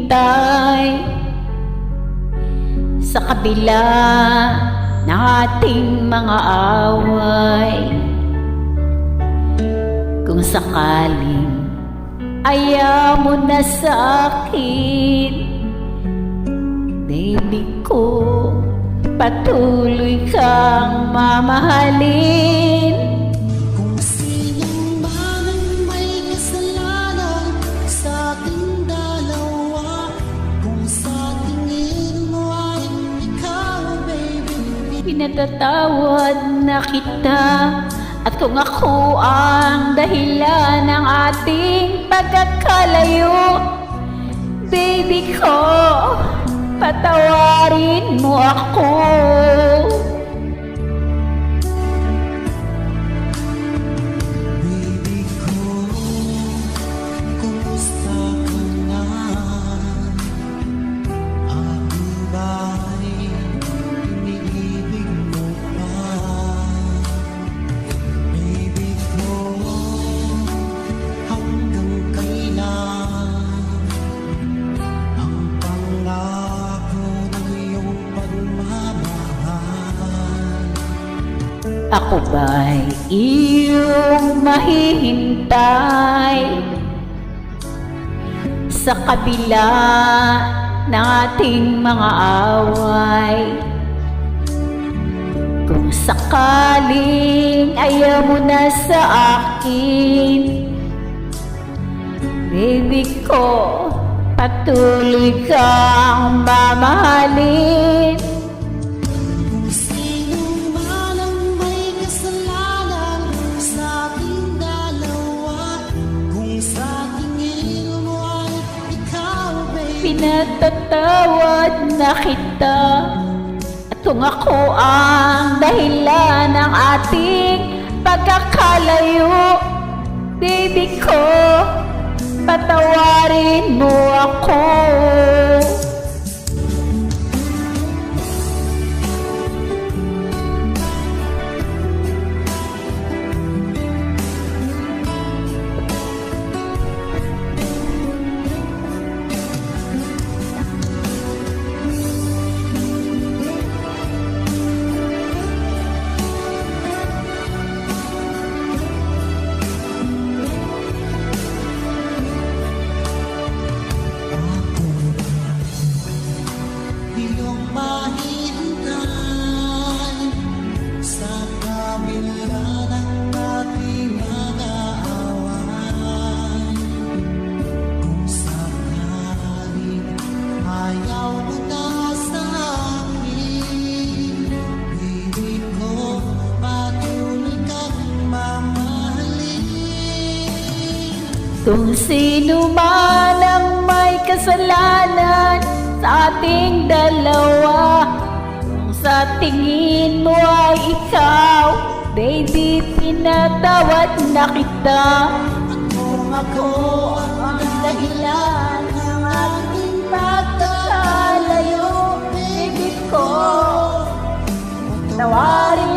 maghihintay sa kabila ng ating mga away. Kung sakaling ayaw mo na sa akin, baby ko, patuloy kang mamahalin. Kung sino man ang may kasalanan sa ating dalawa, kung sa tingin mo ay ikaw, baby, Pinatatawad na kita, at kung ako ang dahilan ng ating pagkakalayo, baby ko, patawarin mo ako. baby ko, kumusta ka na? Ako ba'y iniibig mo pa? Baby ko, hanggang kailan ang pangako ng iyong pagmamahal? Ako ba'y iyong mahihintay sa kabila ng ating mga away? Kung sakaling ayaw mo na sa akin, baby ko, patuloy kang mamahalin. Kung sino man ang may kasalanan sa ating dalawa, kung sa tingin mo ay ikaw, baby, Pinatatawad na kita, at kung ako ang dahilan ng ating pagkakalayo, baby ko, patawarin mo ako. iyong mahihintay sa kabila ng ating mga away. Kung sakaling ayaw mo na sa akin, baby ko, patuloy kang mamahalin. Kung sino man ang may kasalanan sa ating dalawa, kung sa tingin mo ay ikaw, baby, pinatawad na kita. At kung ako ang dahilan ng ating pagkakalayo, baby ko, Tawarin